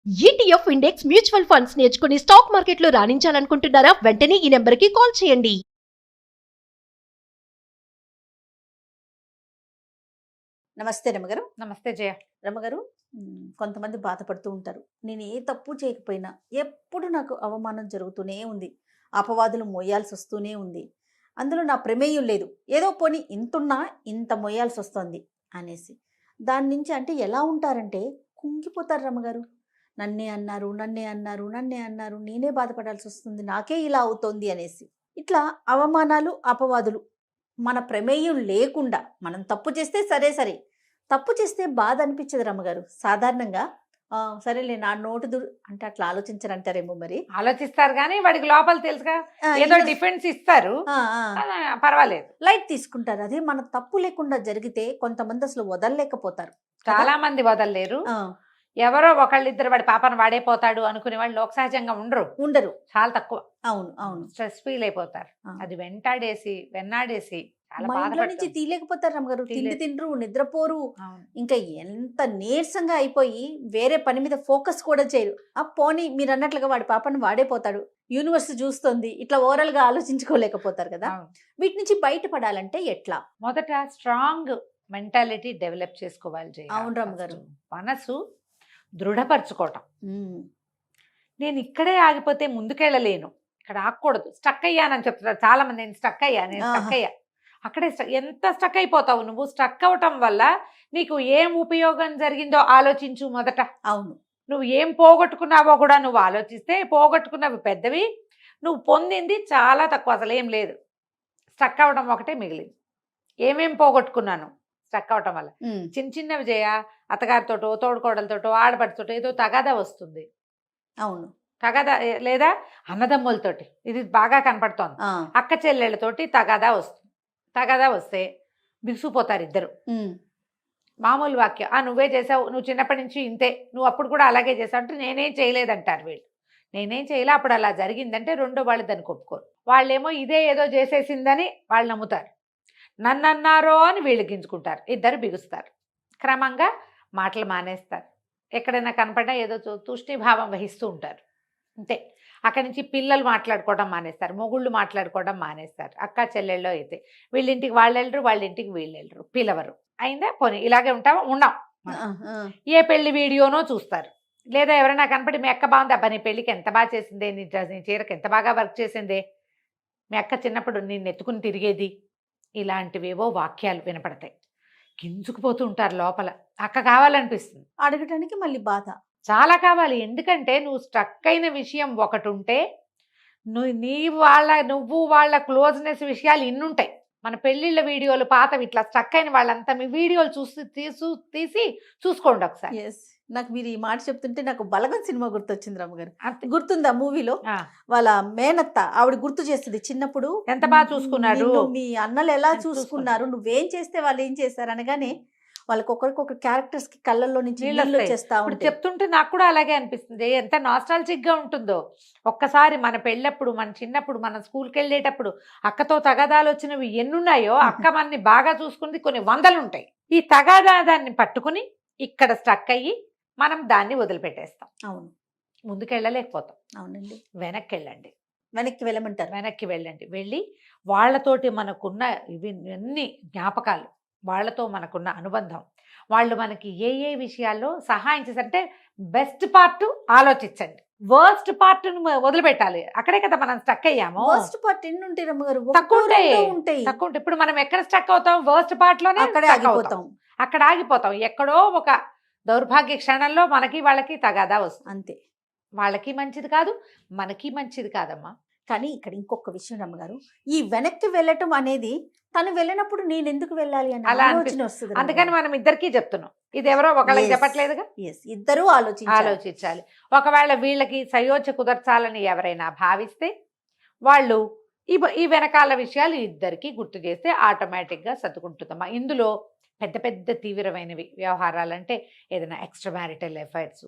ETF index mutual funds నేర్చుకుని stock మార్కెట్లో రాణించాలనుకుంటున్నారా? వెంటనే ఈ నెంబర్కి కాల్ చేయండి. నమస్తే రమగారు. నమస్తే జయ. రమగారు, కొంతమంది బాధపడుతూ ఉంటారు. నేను ఏ తప్పు చేయకపోయినా ఎప్పుడు నాకు అవమానం జరుగుతూనే ఉంది, అపవాదులు మోయాల్సి వస్తూనే ఉంది, అందులో నా ప్రమేయం లేదు, ఏదో పోనీ ఇంతున్నా ఇంత మోయాల్సి వస్తుంది అనేసి. దాని నుంచి అంటే ఎలా ఉంటారంటే కుంగిపోతారు రమగారు. నన్నే అన్నారు, నన్నే అన్నారు, నన్నే అన్నారు, నేనే బాధపడాల్సి వస్తుంది, నాకే ఇలా అవుతోంది అనేసి. ఇట్లా అవమానాలు, అపవాదులు మన ప్రమేయం లేకుండా మనం తప్పు చేస్తే సరే సరే, తప్పు చేస్తే బాధ అనిపించదు రమ్మగారు సాధారణంగా. సరేలే నా నోటు అంటే అట్లా ఆలోచించరంటారేమో మరి. ఆలోచిస్తారు కానీ వాడికి లోపల తెలుసుగా, ఏదో డిఫెన్స్ ఇస్తారు, పర్వాలేదు, లైట్ తీసుకుంటారు. అదే మన తప్పు లేకుండా జరిగితే కొంతమంది అసలు వదలలేకపోతారు. చాలా మంది వదలలేరు. ఎవరో ఒకళ్ళిద్దరు వాడి పాపను వాడే పోతాడు అనుకునే వాళ్ళు లోక సహజంగా ఉండరు, చాలా తక్కువ. అవును అవును, స్ట్రెస్ ఫీల్ అయిపోతారు. అది వెన్నాడేసి నుంచి తీయలేకపోతారు రమ్మగారు. తిండి తిండ్రు, నిద్రపోరు, ఇంకా ఎంత నీరసంగా అయిపోయి వేరే పని మీద ఫోకస్ కూడా చేయరు. పోనీ మీరు అన్నట్లుగా వాడి పాపను వాడే పోతాడు, యూనివర్స్ చూస్తుంది, ఇట్లా ఓవరాల్ గా ఆలోచించుకోలేకపోతారు కదా. వీటి నుంచి బయటపడాలంటే ఎట్లా? మొదట స్ట్రాంగ్ మెంటాలిటీ డెవలప్ చేసుకోవాలి. అవును రమ్మగారు. మనసు దృఢపరచుకోవటం. నేను ఇక్కడే ఆగిపోతే ముందుకెళ్ళలేను, ఇక్కడ ఆగకూడదు, స్టక్ అయ్యానని చెప్తున్నారు చాలా మంది. నేను స్టక్ అయ్యా అక్కడే ఎంత స్టక్ అయిపోతావు నువ్వు. స్టక్ అవటం వల్ల నీకు ఏం ఉపయోగం జరిగిందో ఆలోచించు మొదట. అవును, నువ్వు ఏం పోగొట్టుకున్నావో కూడా నువ్వు ఆలోచిస్తే పోగొట్టుకున్నవి పెద్దవి, నువ్వు పొందింది చాలా తక్కువ, అసలు ఏం లేదు. స్టక్ అవడం ఒకటే మిగిలింది. ఏమేం పోగొట్టుకున్నాను స్టక్ అవటం వల్ల? చిన్న చిన్నవి చేయ, అత్తగారితోటో తోడుకోడలతోటో ఆడపడితోటో ఏదో తగాదా వస్తుంది. అవును, తగాదా లేదా అన్నదమ్ములతోటి ఇది బాగా కనపడుతోంది. అక్క చెల్లెళ్ళతోటి తగాదా వస్తే బిగుసిపోతారు ఇద్దరు. మామూలు వాక్యం, నువ్వే చేసావు, నువ్వు చిన్నప్పటి నుంచి ఇంతే, నువ్వు అప్పుడు కూడా అలాగే చేసావు అంటే నేనేం చేయలేదంటారు వీళ్ళు. నేనేం చేయలే, అప్పుడు అలా జరిగిందంటే రెండో వాళ్ళు దాన్ని ఒప్పుకోరు. వాళ్ళేమో ఇదే ఏదో చేసేసిందని వాళ్ళు నమ్ముతారు. నన్ను అన్నారో అని వీళ్ళు గింజుకుంటారు, ఇద్దరు బిగుస్తారు. క్రమంగా మాటలు మానేస్తారు. ఎక్కడైనా కనపడినా ఏదో తూష్ణీభావం వహిస్తూ ఉంటారు, అంతే. అక్కడి నుంచి పిల్లలు మాట్లాడుకోవడం మానేస్తారు, మొగుళ్ళు మాట్లాడుకోవడం మానేస్తారు. అక్క చెల్లెళ్ళు అయితే వీళ్ళింటికి వాళ్ళు వెళ్ళరు, వాళ్ళ ఇంటికి వీళ్ళు వెళ్ళరు, పిలవరు. అయిందా పోనీ ఇలాగే ఉన్నాం. ఏ పెళ్లి వీడియోనో చూస్తారు, లేదా ఎవరైనా కనపడి మీ అక్క బాగుంది, అబ్బా నీ పెళ్ళికి ఎంత బాగా చేసిందే, నీ చీరకు ఎంత బాగా వర్క్ చేసిందే, మీ అక్క చిన్నప్పుడు నేను ఎత్తుకుని తిరిగేది, ఇలాంటివేవో వాక్యాలు వినపడతాయి. గింజుకుపోతూ ఉంటారు లోపల. అక్క కావాలనిపిస్తుంది, అడగటానికి మళ్ళీ బాధ చాలా కావాలి. ఎందుకంటే నువ్వు స్ట్రక్ అయిన విషయం ఒకటి ఉంటే నువ్వు వాళ్ళ క్లోజ్నెస్ విషయాలు ఇన్నుంటాయి. మన పెళ్ళిళ్ళ వీడియోలు పాతవి ఇట్లా స్ట్రక్ అయిన వాళ్ళంతా మీ వీడియోలు తీసి చూసుకోండి ఒకసారి. నాకు మీరు ఈ మాట చెప్తుంటే నాకు బలగం సినిమా గుర్తొచ్చింది రమ్మగారు. గుర్తుందా? మూవీలో వాళ్ళ మేనత్త ఆవిడ గుర్తు చేస్తుంది, చిన్నప్పుడు ఎంత బాగా చూసుకున్నారు, మీ అన్నలు ఎలా చూసుకున్నారు, నువ్వేం చేస్తే వాళ్ళు ఏం చేస్తారు అనగానే వాళ్ళకి ఒకరికొక క్యారెక్టర్స్ కి కళ్ళల్లో నుంచి నీళ్ళు వచ్చేస్తా ఉంటాయి. చెప్తుంటే నాకు కూడా అలాగే అనిపిస్తుంది. ఎంత నాస్టాల్జిక్ గా ఉంటుందో. ఒక్కసారి మన పెళ్ళప్పుడు, మన చిన్నప్పుడు, మన స్కూల్కి వెళ్ళేటప్పుడు అక్కతో తగాదాలు వచ్చినవి ఎన్నున్నాయో, అక్క మనని బాగా చూసుకుంది కొన్ని వందలు ఉంటాయి. ఈ తగాదాన్ని పట్టుకుని ఇక్కడ స్ట్రక్ అయ్యి మనం దాన్ని వదిలిపెట్టేస్తాం. అవును, ముందుకెళ్ళలేకపోతాం. అవునండి, వెనక్కి వెళ్ళండి. వెనక్కి వెళ్ళమంటారు. వెనక్కి వెళ్ళి వాళ్ళతోటి మనకున్న ఇవి అన్ని జ్ఞాపకాలు, వాళ్ళతో మనకున్న అనుబంధం, వాళ్ళు మనకి ఏ విషయాల్లో సహాయం చేశారంటే బెస్ట్ పార్ట్ ఆలోచించండి, వర్స్ట్ పార్ట్ వదిలిపెట్టాలి. అక్కడే కదా మనం స్టక్ అయ్యాము. వర్స్ట్ పార్ట్ ఎన్ని ఉంటాయి రమ్మగారు? తక్కువ ఉంటాయి. ఇప్పుడు మనం ఎక్కడ స్టక్ అవుతాం? వర్స్ట్ పార్ట్ లోనే అక్కడ ఆగిపోతాం. ఎక్కడో ఒక దౌర్భాగ్య క్షణంలో మనకి వాళ్ళకి తగాదా వస్తుంది, అంతే. వాళ్ళకి మంచిది కాదు, మనకి మంచిది కాదమ్మా. కానీ ఇక్కడ ఇంకొక విషయం రమ్మగారు, ఈ వెనక్కి వెళ్ళటం అనేది తను వెళ్ళినప్పుడు నేను ఎందుకు వెళ్ళాలి అని ఆలోచన వస్తుంది. అందుకని మనం ఇద్దరికి చెప్తున్నాం, ఇది ఎవరో ఒకళ్ళకి చెప్పట్లేదుగా. ఇద్దరు ఆలోచించాలి. ఒకవేళ వీళ్ళకి సయోధ్య కుదర్చాలని ఎవరైనా భావిస్తే వాళ్ళు ఈ వెనకాల విషయాలు ఇద్దరికి గుర్తు చేస్తే ఆటోమేటిక్గా సర్దుకుంటుందమ్మా. ఇందులో పెద్ద పెద్ద తీవ్రమైనవి వ్యవహారాలంటే ఏదైనా ఎక్స్ట్రా మ్యారిటల్ అఫైర్స్,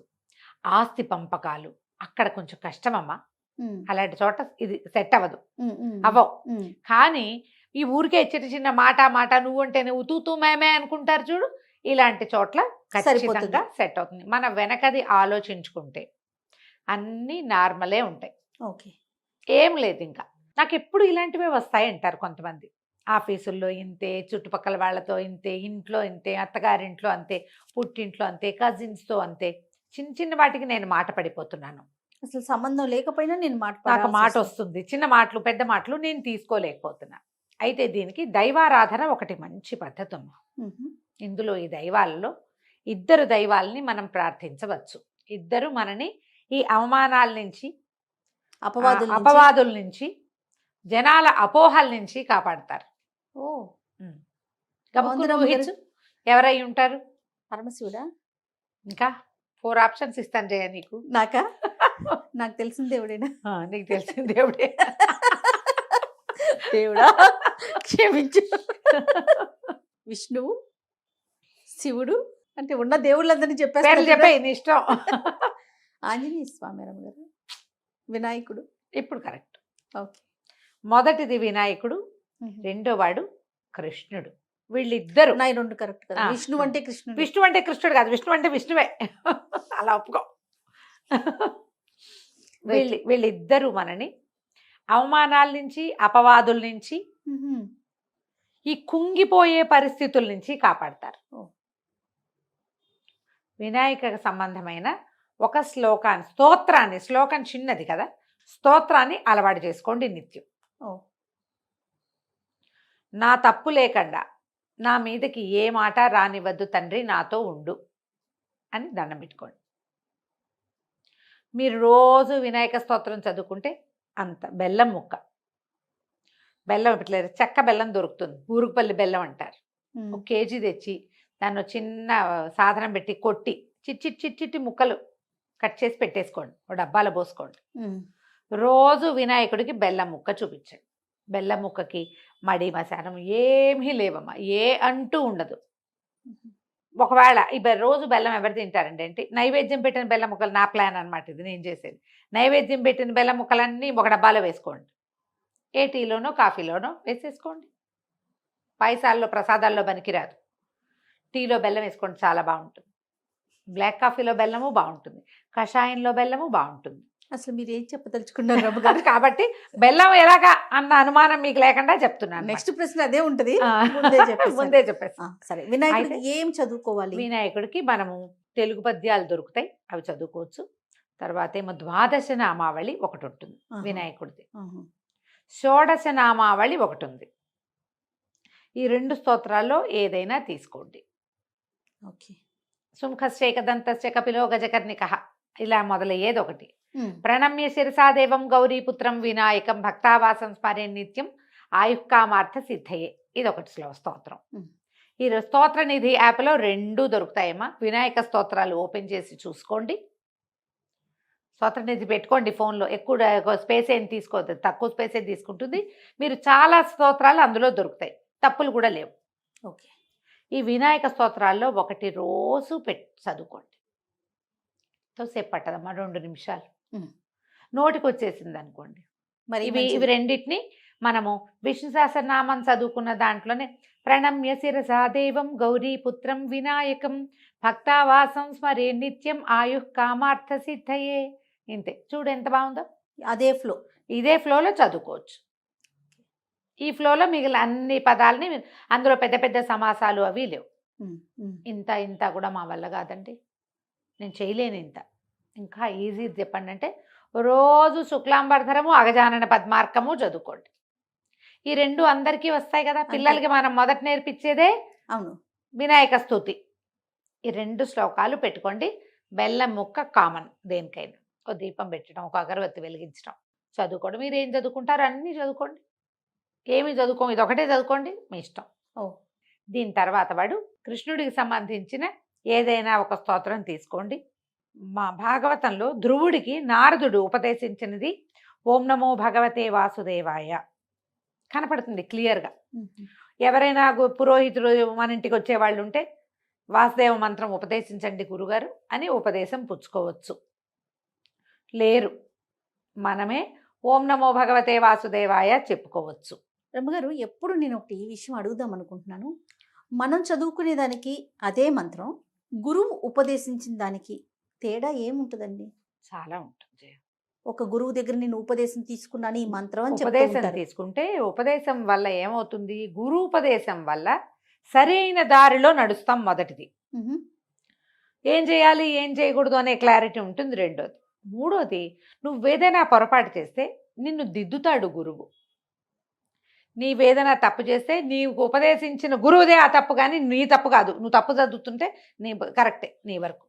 ఆస్తి పంపకాలు, అక్కడ కొంచెం కష్టమమ్మా. అలాంటి చోట ఇది సెట్ అవ్వవు. కానీ ఈ ఊరికే చిన్న చిన్న మాట నువ్వు అంటే నువ్వు తూతూ మేమే అనుకుంటారు చూడు, ఇలాంటి చోట్ల ఖచ్చితంగా సెట్ అవుతుంది. మన వెనకది ఆలోచించుకుంటే అన్నీ నార్మలే ఉంటాయి. ఓకే. ఏం లేదు ఇంకా. నాకు ఎప్పుడు ఇలాంటివే వస్తాయి అంటారు కొంతమంది. ఆఫీసుల్లో ఇంతే, చుట్టుపక్కల వాళ్ళతో ఇంతే, ఇంట్లో ఇంతే, అత్తగారింట్లో అంతే, పుట్టింట్లో అంతే, కజిన్స్తో అంతే. చిన్న చిన్న వాటికి నేను మాట పడిపోతున్నాను. అసలు సంబంధం లేకపోయినా నేను నాకు మాట వస్తుంది, చిన్న మాటలు పెద్ద మాటలు నేను తీసుకోలేకపోతున్నా. అయితే దీనికి దైవారాధన ఒకటి మంచి పద్ధతి అమ్మా. ఇందులో ఈ దైవాలలో ఇద్దరు దైవాలని మనం ప్రార్థించవచ్చు. ఇద్దరు మనని ఈ అవమానాల నుంచి, అపవాదుల నుంచి, జనాల అపోహల నుంచి కాపాడతారు. ఊహించు ఎవరై ఉంటారు? పరమశివుడా? ఇంకా 4 ఆప్షన్స్ ఇస్తాను జయ నీకు. నాకా? నాకు తెలిసిన దేవుడేనా? నీకు తెలిసిన దేవుడే. దేవుడా క్షమించు. విష్ణువు, శివుడు, అంటే ఉన్న దేవుళ్ళందరినీ చెప్పేసి చెప్పే నీ ఇష్టం. ఆంజనేయ స్వామి గారు, వినాయకుడు. ఇప్పుడు కరెక్ట్. ఓకే. మొదటిది వినాయకుడు, రెండో వాడు కృష్ణుడు. వీళ్ళిద్దరు నా 2 కరెక్ట్ కదా. విష్ణు అంటే కృష్ణుడు. విష్ణు అంటే కృష్ణుడు కాదు, విష్ణు అంటే విష్ణువే. అలా ఒప్పుకో. వీళ్ళిద్దరూ మనని అవమానాల నుంచి, అపవాదుల నుంచి, ఈ కుంగిపోయే పరిస్థితుల నుంచి కాపాడతారు. వినాయక సంబంధమైన ఒక స్తోత్రాన్ని, శ్లోకం చిన్నది కదా, స్తోత్రాన్ని అలవాటు చేసుకోండి నిత్యం. నా తప్పు లేకుండా నా మీదకి ఏ మాట రానివద్దు తండ్రి, నాతో ఉండు అని దండం పెట్టుకోండి. మీరు రోజు వినాయక స్తోత్రం చదువుకుంటే అంత బెల్లం ముక్క, బెల్లం ఇట్లేదు, చెక్క బెల్లం దొరుకుతుంది, ఊరుగుపల్లి బెల్లం అంటారు. 1 కేజీ తెచ్చి దాన్ని చిన్న సాధనం పెట్టి కొట్టి చిట్టి ముక్కలు కట్ చేసి పెట్టేసుకోండి, ఒక డబ్బాలో పోసుకోండి. రోజు వినాయకుడికి బెల్లం ముక్క చూపించండి. బెల్లం ముక్కకి మడి మశానం ఏమీ లేవమ్మా, ఏ అంటూ ఉండదు. ఒకవేళ రోజు బెల్లం ఎవరు తింటారండి అంటే, నైవేద్యం పెట్టిన బెల్లం ముక్కలు, నా ప్లాన్ అనమాట ఇది, నేను చేసేది. నైవేద్యం పెట్టిన బెల్లం ముక్కలన్నీ ఒక డబ్బాలో వేసుకోండి, ఏ టీలోనో కాఫీలోనో వేసేసుకోండి. పాయసాల్లో ప్రసాదాల్లో పనికిరాదు. టీలో బెల్లం వేసుకోండి, చాలా బాగుంటుంది. బ్లాక్ కాఫీలో బెల్లము బాగుంటుంది, కషాయంలో బెల్లము బాగుంటుంది. అసలు మీరు ఏం చెప్పదలుచుకున్నారు రమ్మ గారు? కాబట్టి బెల్లం ఎలాగా అన్న అనుమానం మీకు లేకుండా చెప్తున్నాను. నెక్స్ట్ ప్రశ్న అదే ఉంటుంది, ముందే చెప్పేసి. సరే, వినాయకుడికి ఏం చదువుకోవాలి? వినాయకుడికి మనము తెలుగు పద్యాలు దొరుకుతాయి, అవి చదువుకోవచ్చు. తర్వాత ఏమో ద్వాదశ నామావళి ఒకటి ఉంటుంది వినాయకుడిది, షోడశ నామావళి ఒకటి ఉంది. ఈ 2 స్తోత్రాల్లో ఏదైనా తీసుకోండి. ఓకే. సుముఖశ్చేకదంతశ్చ కపిలో గజకర్ణికః ఇలా మొదలయ్యేది ఒకటి. ప్రణమ్య శిరసాదేవం గౌరీపుత్రం వినాయకం భక్తావాసం స్మరే నిత్యం ఆయుఃకామార్థ సిద్ధయే, ఇది ఒకటి స్తోత్రం. ఈ స్తోత్ర నిధి యాప్లో 2 దొరుకుతాయమ్మా. వినాయక స్తోత్రాలు ఓపెన్ చేసి చూసుకోండి, స్తోత్ర నిధి పెట్టుకోండి ఫోన్లో. ఎక్కువ స్పేస్ ఏం తీసుకోవద్దు, తక్కువ స్పేస్ తీసుకుంటుంది. మీరు చాలా స్తోత్రాలు అందులో దొరుకుతాయి, తప్పులు కూడా లేవు. ఓకే. ఈ వినాయక స్తోత్రాల్లో ఒకటి రోజు చదువుకోండి. ఎంతోసేపు పట్టదమ్మా, 2 నిమిషాలు నోటికి వచ్చేసింది అనుకోండి. మరి ఇవి రెండింటిని మనము విష్ణు సహస్రనామం చదువుకున్న దాంట్లోనే ప్రణమ్య శిరసా దేవం గౌరీపుత్రం వినాయకం భక్తావాసం స్మరే నిత్యం ఆయుఃకామార్థ సిద్ధయే, ఇంతే. చూడు ఎంత బాగుందో. ఇదే ఫ్లోలో చదువుకోవచ్చు. ఈ ఫ్లోలో మిగిలిన అన్ని పదాలని, అందులో పెద్ద పెద్ద సమాసాలు అవి లేవు. ఇంత కూడా మా వల్ల కాదండి, నేను చేయలేను ఇంత. ఇంకా ఈజీ చెప్పండి అంటే, రోజు శుక్లాంబరధరము అగజానన పద్మార్కము చదువుకోండి. ఈ 2 అందరికీ వస్తాయి కదా. పిల్లలకి మనం మొదట నేర్పించేదే అవును వినాయక స్తుతి. ఈ 2 శ్లోకాలు పెట్టుకోండి. బెల్లం ముక్క కామన్ దేనికైనా. ఒక దీపం పెట్టడం, ఒక అగరబత్తి వెలిగించడం, చదువుకోండి. మీరు ఏం చదువుకుంటారో అన్నీ చదువుకోండి, ఏమి చదువుకోండి, ఇది ఒకటే చదువుకోండి, మీ ఇష్టం. దీని తర్వాత వాడు కృష్ణుడికి సంబంధించిన ఏదైనా ఒక స్తోత్రం తీసుకోండి. మా భాగవతంలో ధ్రువుడికి నారదుడు ఉపదేశించినది ఓం నమో భగవతే వాసుదేవాయ కనపడుతుంది క్లియర్గా. ఎవరైనా పురోహితుడు మన ఇంటికి వచ్చేవాళ్ళు ఉంటే వాసుదేవ మంత్రం ఉపదేశించండి గురుగారు అని ఉపదేశం పుచ్చుకోవచ్చు. లేరు, మనమే ఓం నమో భగవతే వాసుదేవాయ చెప్పుకోవచ్చు. రమ్మగారు, ఎప్పుడు నేను ఒకటి ఈ విషయం అడుగుదాం అనుకుంటున్నాను. మనం చదువుకునే దానికి అదే మంత్రం గురువు ఉపదేశించిన దానికి తేడా ఏముంటుందండి? చాలా ఉంటుంది జయ. ఒక గురువు దగ్గర నేను ఉపదేశం తీసుకున్నాను ఈ మంత్రం అని చెప్తూ ఉపదేశం ఉంటారు. తీసుకుంటే ఉపదేశం వల్ల ఏమవుతుంది, గురు ఉపదేశం వల్ల సరైన దారిలో నడుస్తాం మొదటిది. మ్హూ. ఏం చేయాలి ఏం చేయకూడదు అనే క్లారిటీ ఉంటుంది రెండోది. మూడోది, నువ్వేదైనా పొరపాటు చేస్తే నిన్ను దిద్దుతాడు గురువు. నీవేదైనా తప్పు చేస్తే నీకు ఉపదేశించిన గురువుదే ఆ తప్పు, కానీ నీ తప్పు కాదు. నువ్వు తప్పు చదువుతుంటే నీ కరెక్టే నీ వరకు.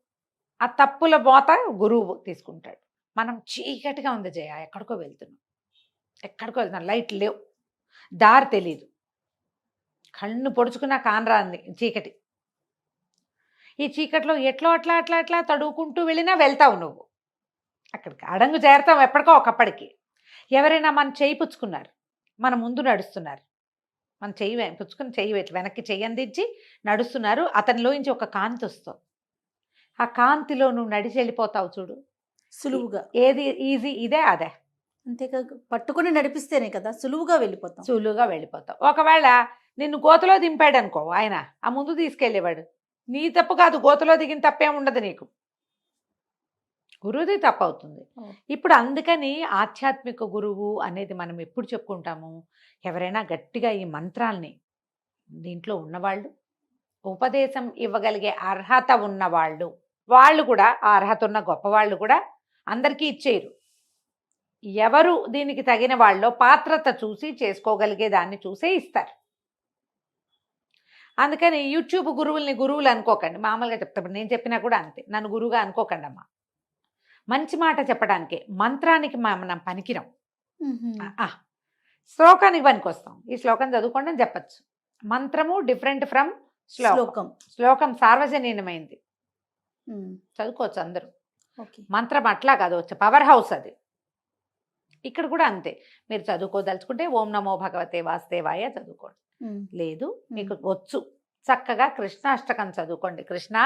ఆ తప్పుల మోత గురువు తీసుకుంటాడు. మనం చీకటిగా ఉంది జయ, ఎక్కడికో వెళ్తున్నాం, లైట్ లేవు, దారి తెలీదు, కళ్ళు పొడుచుకున్న కానరాంది చీకటి. ఈ చీకట్లో ఎట్లా అట్లా అట్లా అట్లా తడువుకుంటూ వెళ్ళినా వెళ్తావు నువ్వు, అక్కడికి అడంగు చేరతావు ఎప్పటికో ఒకప్పటికి. ఎవరైనా మన చేయి పుచ్చుకున్నారు, మన ముందు నడుస్తున్నారు, మన చెయ్యి పుచ్చుకుని చెయ్యి వెనక్కి చెయ్యి అందించి నడుస్తున్నారు, అతనిలోంచి ఒక కాంతి వస్తావు. ఆ కాంతిలో నువ్వు నడిచి వెళ్ళిపోతావు చూడు, సులువుగా. ఏది ఈజీ ఇదే అదే. అంతేకా, పట్టుకుని నడిపిస్తేనే కదా సులువుగా వెళ్ళిపోతాం. ఒకవేళ నిన్ను గోతలో దింపాడు అనుకో ఆయన, ఆ ముందు తీసుకెళ్ళేవాడు, నీ తప్పు కాదు, గోతలో దిగిన తప్పేం ఉండదు నీకు, గురువుది తప్పు అవుతుంది. ఇప్పుడు అందుకని ఆధ్యాత్మిక గురువు అనేది మనం ఎప్పుడు చెప్పుకుంటాము, ఎవరైనా గట్టిగా ఈ మంత్రాల్ని దీంట్లో ఉన్నవాళ్ళు, ఉపదేశం ఇవ్వగలిగే అర్హత ఉన్నవాళ్ళు, వాళ్ళు కూడా ఆ అర్హత ఉన్న గొప్పవాళ్ళు కూడా అందరికీ ఇచ్చేయరు. ఎవరు దీనికి తగిన వాళ్ళో పాత్రత చూసి చేసుకోగలిగే దాన్ని చూసే ఇస్తారు. అందుకని యూట్యూబ్ గురువులు అనుకోకండి, మామూలుగా చెప్తాను. నేను చెప్పినా కూడా అంతే, నన్ను గురువుగా అనుకోకండి అమ్మా. మంచి మాట చెప్పడానికి, మంత్రానికి మనం పనికిరం, శ్లోకానికి పనికొస్తాం. ఈ శ్లోకం చదువుకోండి అని చెప్పచ్చు. మంత్రము డిఫరెంట్ ఫ్రమ్ శ్లోకం సార్వజనీయమైంది, చదువుకోవచ్చు అందరూ. మంత్రం అట్లా కాదు, వచ్చే పవర్ హౌస్ అది. ఇక్కడ కూడా అంతే, మీరు చదువుకోదలుచుకుంటే ఓం నమో భగవతే వాసుదేవాయ చదువుకోండి. లేదు మీకు వచ్చు, చక్కగా కృష్ణాష్టకం చదువుకోండి. కృష్ణ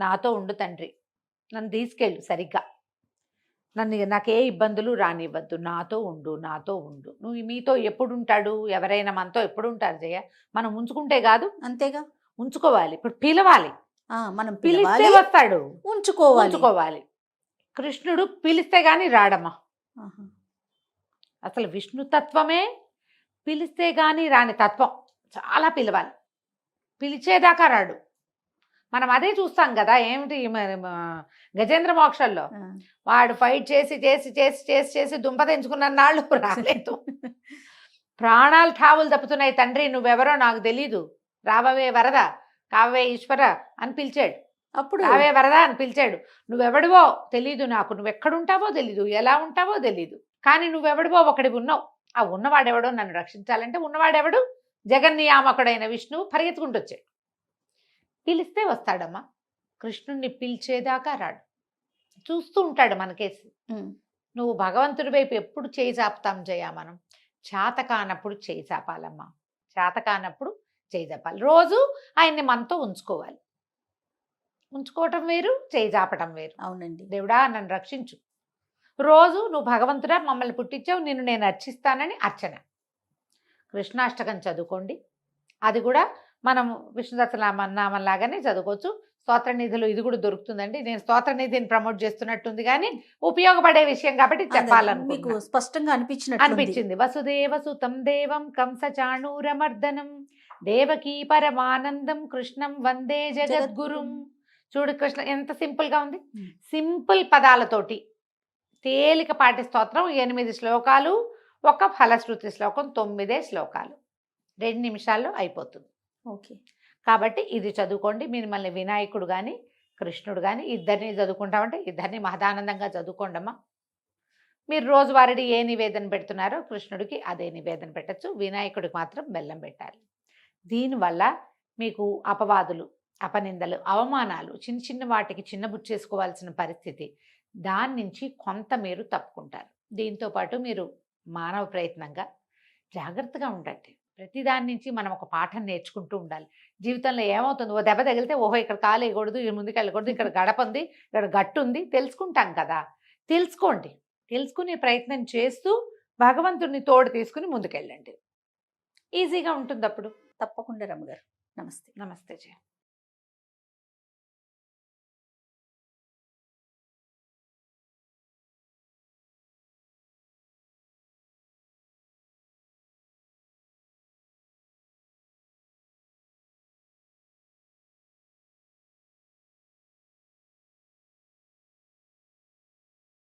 నాతో ఉండు తండ్రి, నన్ను తీసుకెళ్ళు సరిగ్గా, నాకు ఏ ఇబ్బందులు రానివ్వద్దు, నాతో ఉండు. నువ్వు మీతో ఎప్పుడు ఉంటాడు, ఎవరైనా మనతో ఎప్పుడు ఉంటారు జయ, మనం ఉంచుకుంటే కాదు, అంతేగా ఉంచుకోవాలి. ఇప్పుడు పిలవాలి, మనం పిలిస్తే వస్తాడు, ఉంచుకోవాలి. కృష్ణుడు పిలిస్తే గాని రాడమ్మా. అసలు విష్ణుతత్వమే పిలిస్తే గాని రాని తత్వం. చాలా పిలవాలి, పిలిచేదాకా రాడు. మనం అదే చూస్తాం కదా, ఏమిటి గజేంద్ర మోక్షంలో వాడు ఫైట్ చేసి చేసి చేసి చేసి చేసి దుంప తెంచుకున్న నాళ్ళు రాలేదు. ప్రాణాలు ఠావులు తప్పుతున్నాయి, తండ్రి నువ్వెవరో నాకు తెలీదు, రావవే వరద, కావే ఈశ్వర అని పిలిచాడు. అప్పుడు రావే వరద అని పిలిచాడు. నువ్వెవడివో తెలీదు నాకు, నువ్వెక్కడుంటావో తెలీదు, ఎలా ఉంటావో తెలీదు, కానీ నువ్వెవడివో ఒకడి ఉన్నావు. ఆ ఉన్నవాడెవడో నన్ను రక్షించాలంటే ఉన్నవాడెవడు, జగన్నియామకుడైన విష్ణువు పరిగెత్తుకుంటూ వచ్చాడు. పిలిస్తే వస్తాడమ్మా, కృష్ణుణ్ణి పిలిచేదాకా రాడు, చూస్తూ ఉంటాడు మనకేసి. నువ్వు భగవంతుడి వైపు ఎప్పుడు చేయి చాపుతాం జయ, మనం చేతకానప్పుడు చేయి చాపాలమ్మా, చేతకానప్పుడు చేయి చాపాలి. రోజు ఆయన్ని మనతో ఉంచుకోవాలి. ఉంచుకోవటం వేరు, చేయి చాపటం వేరు. అవునండి. దేవుడా నన్ను రక్షించు, రోజు నువ్వు భగవంతుడా మమ్మల్ని పుట్టించావు, నిన్ను నేను అర్చిస్తానని అర్చన. కృష్ణాష్టకం చదువుకోండి, అది కూడా మనం విష్ణు సహస్రనామం లాగానే చదువుకోవచ్చు. స్తోత్ర నిధులు ఇది కూడా దొరుకుతుందండి. నేను స్తోత్ర నిధిని ప్రమోట్ చేస్తున్నట్టుంది, కానీ ఉపయోగపడే విషయం కాబట్టి చెప్పాలనుకుంటున్నా. మీకు స్పష్టంగా అనిపించింది. వసుదేవ సుతం దేవం కంస చాణూరమర్దనం దేవకీ పరమానందం కృష్ణం వందే జగద్గురుం. చూడు కృష్ణ ఎంత సింపుల్ గా ఉంది. సింపుల్ పదాలతోటి తేలికపాటి స్తోత్రం, 8 శ్లోకాలు, ఒక ఫలశ్రుతి శ్లోకం, 9 శ్లోకాలు, 2 నిమిషాల్లో అయిపోతుంది. ఓకే, కాబట్టి ఇది చదువుకోండి. మిమ్మల్ని వినాయకుడు కానీ కృష్ణుడు కానీ ఇద్దరిని చదువుకుంటామంటే ఇద్దరిని మహదానందంగా చదువుకోండమ్మా. మీరు రోజువారీ ఏ నివేదన పెడుతున్నారో కృష్ణుడికి అదే నివేదన పెట్టచ్చు, వినాయకుడికి మాత్రం బెల్లం పెట్టాలి. దీనివల్ల మీకు అపవాదులు, అపనిందలు, అవమానాలు, చిన్న చిన్న వాటికి చిన్నబుచ్చేసుకోవాల్సిన పరిస్థితి, దాని నుంచి కొంత మీరు తప్పుకుంటారు. దీంతోపాటు మీరు మానవ ప్రయత్నంగా జాగ్రత్తగా ఉండండి. ప్రతి దాని నుంచి మనం ఒక పాఠం నేర్చుకుంటూ ఉండాలి. జీవితంలో ఏమవుతుంది, ఓ దెబ్బ తగిలితే ఓహో ఇక్కడ కాలు వేయకూడదు, ముందుకు వెళ్ళకూడదు, ఇక్కడ గడప ఉంది, ఇక్కడ గట్టు ఉంది, తెలుసుకుంటాం కదా. తెలుసుకోండి, తెలుసుకునే ప్రయత్నం చేస్తూ భగవంతుడిని తోడు తీసుకుని ముందుకెళ్ళండి. ఈజీగా ఉంటుంది అప్పుడు. తప్పకుండా రమ్మగారు. నమస్తే. నమస్తే జయ.